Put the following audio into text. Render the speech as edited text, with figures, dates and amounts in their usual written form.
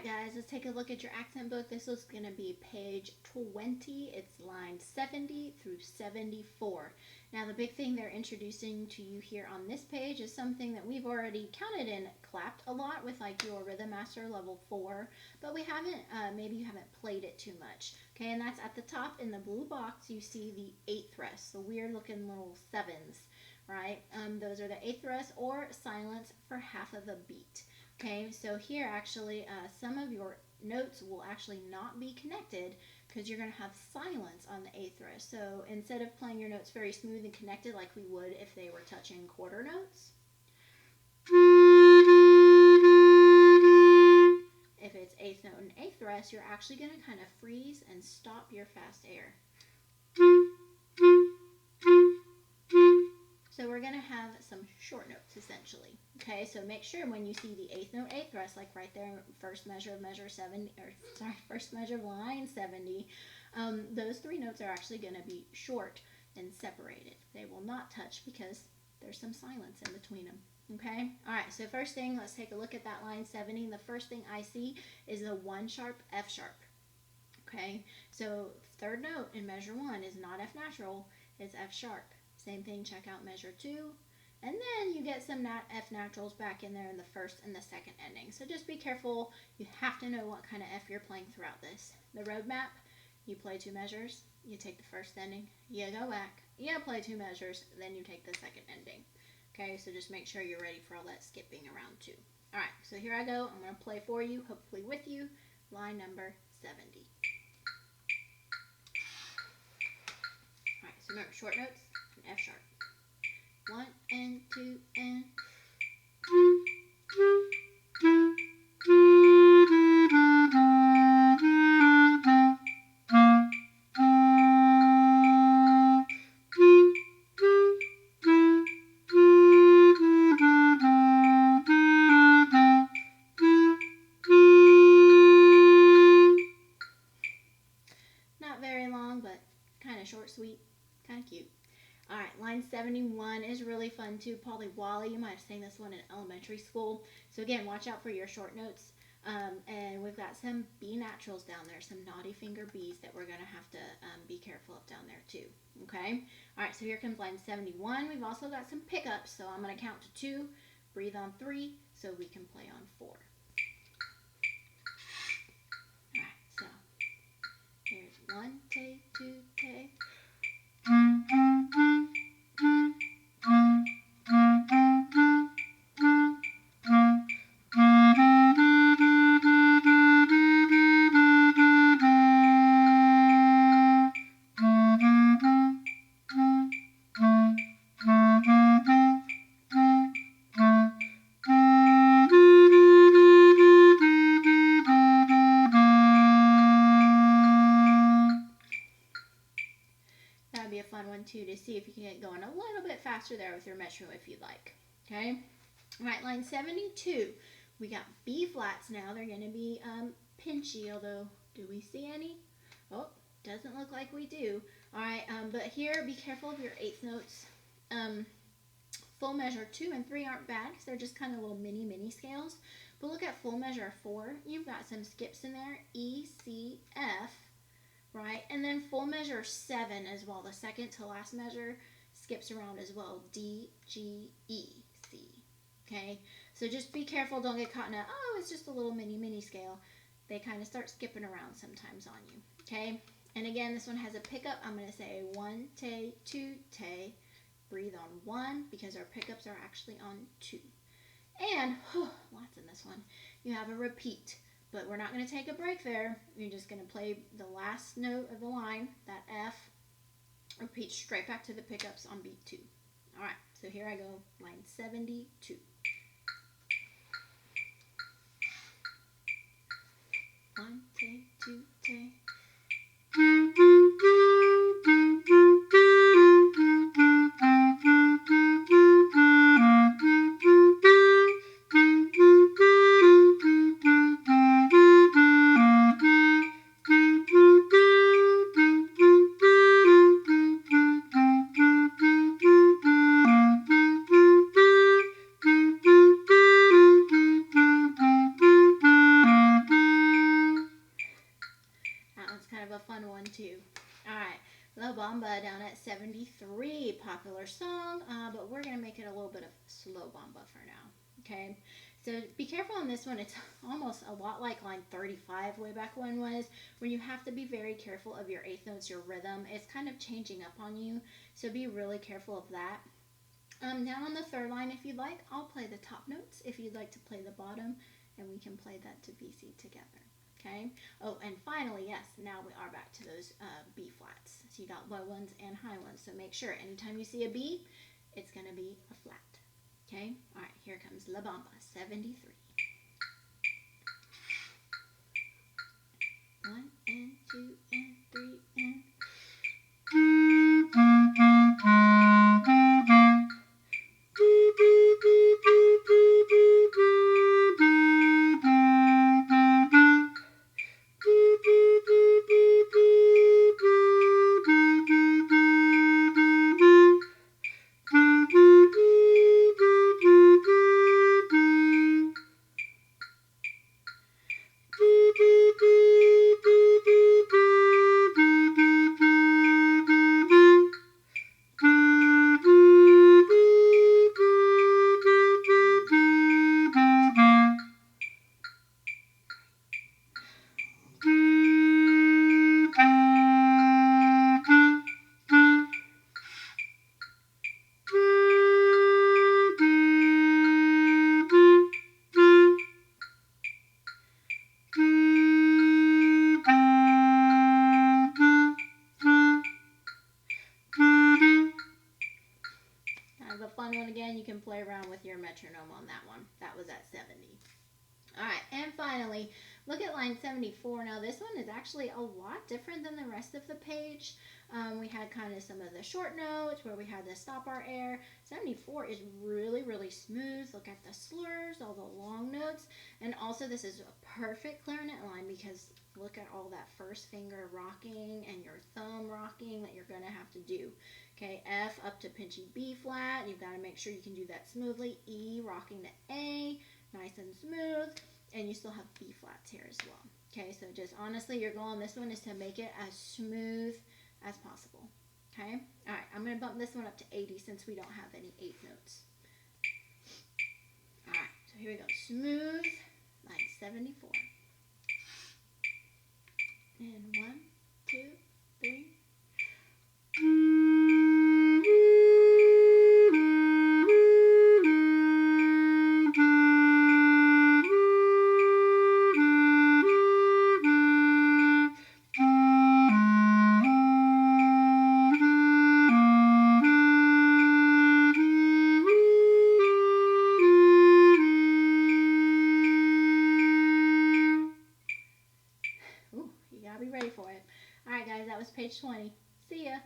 guys, let's take a look at your accent book. This is going to be page 20. It's line 70 through 74. Now, the big thing they're introducing to you here on this page is something that we've already counted and clapped a lot with, like your Rhythm Master level 4, but we haven't, maybe you haven't played it too much. Okay, and that's at the top in the blue box, you see the 8th rest, the weird looking little 7s, right? Those are the 8th rest or silence for half of a beat. Okay, so here actually some of your notes will actually not be connected because you're going to have silence on the 8th rest. So instead of playing your notes very smooth and connected like we would if they were touching quarter notes, if it's 8th note and 8th rest, you're actually going to kind of freeze and stop your fast air. So we're going to have some short notes essentially. Okay, so make sure when you see the 8th note, 8th rest, like right there, first measure of first measure of line 70, those 3 notes are actually going to be short and separated. They will not touch because there's some silence in between them. Okay, all right, so first thing, let's take a look at that line 70. The first thing I see is a 1 sharp, F sharp. Okay, so 3rd note in measure 1 is not F natural, it's F sharp. Same thing, check out measure 2. And then you get some F naturals back in there in the first and the second ending. So just be careful. You have to know what kind of F you're playing throughout this. The roadmap, you play 2 measures, you take the first ending, you go back, you play 2 measures, then you take the second ending. Okay, so just make sure you're ready for all that skipping around too. All right, so here I go. I'm going to play for you, hopefully with you, line number 70. All right, so remember, short notes, and F sharp. 1 and 2 and not very long, but kind of short, sweet, kind of cute. All right, line 71 is really fun too. Polly Wally, you might have sang this one in elementary school. So again, watch out for your short notes. And we've got some B naturals down there, some naughty finger Bs that we're going to have to be careful of down there too. Okay? All right, so here comes line 71. We've also got some pickups. So I'm going to count to 2, breathe on 3, so we can play on 4. All right, so here's 1, 2, 2, 2. That would be a fun one too, to see if you can get going a little bit faster there with your metro if you'd like. Okay? All right, line 72. We got B flats now. They're going to be pinchy, although do we see any? Oh, doesn't look like we do. All right, but here, be careful of your 8th notes. Full measure 2 and 3 aren't bad because they're just kind of little mini scales. But look at full measure 4. You've got some skips in there. E, C, F. Right, and then full measure 7 as well. The second to last measure skips around as well. D, G, E, C. Okay, so just be careful. Don't get caught in a, oh, it's just a little mini scale. They kind of start skipping around sometimes on you. Okay, and again, this one has a pickup. I'm going to say 1, te, 2, te. Breathe on 1 because our pickups are actually on 2. And, lots in this one. You have a repeat. But we're not going to take a break there. You're just going to play the last note of the line, that F, repeat straight back to the pickups on beat 2. All right, so here I go, line 72. 1, 2, 2, 2. 72. All right. La Bamba down at 73. Popular song, but we're going to make it a little bit of slow bamba for now. Okay. So be careful on this one. It's almost a lot like line 35 way back when was, where you have to be very careful of your eighth notes, your rhythm. It's kind of changing up on you. So be really careful of that. Now on the third line, if you'd like, I'll play the top notes if you'd like to play the bottom, and we can play that to BC together. Okay. Oh, and finally, yes, now we are back to those B flats. So you got low ones and high ones. So make sure anytime you see a B, it's going to be a flat. Okay. All right. Here comes La Bamba, 73. 1 and 2 and 3 and. A fun one again. You can play around with your metronome on that one. That was at 70. All right, and finally, look at line 74. Now, this one is actually a lot different than the rest of the page. We had kind of some of the short notes where we had the stop bar air. 74 is really, really smooth. Look at the slurs, all the long notes. And also, this is a perfect clarinet line because look at all that first finger rocking and your thumb rocking that you're going to have to do. Okay, F up to pinchy B flat. You've got to make sure you can do that smoothly. E rocking to A, nice and smooth. And you still have B flats here as well. Okay, so just honestly, your goal on this one is to make it as smooth as possible. Okay, all right, I'm going to bump this one up to 80 since we don't have any eighth notes. All right, so here we go. Smooth, line 74. And 1, 2, 3. Ooh, you gotta be ready for it. All right, guys, that was page 20. See ya.